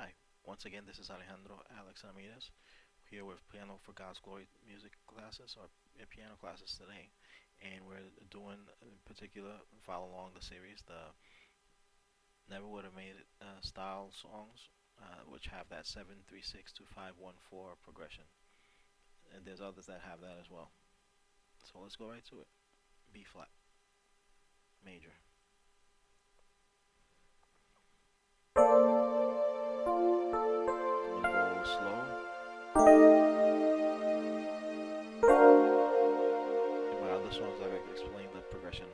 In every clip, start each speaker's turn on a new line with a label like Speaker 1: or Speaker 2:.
Speaker 1: Hi, once again, this is Alejandro Alex Ramirez here with Piano for God's Glory music classes or piano classes today. And we're doing, in particular, follow along the series, the Never Would Have Made It style songs, which have that 7 3 6 2 5 1 4 progression. And there's others that have that as well. So let's go right to it. B flat, major. I'm gonna go slow. In my other songs, I've explained the progression.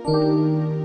Speaker 1: Thank you.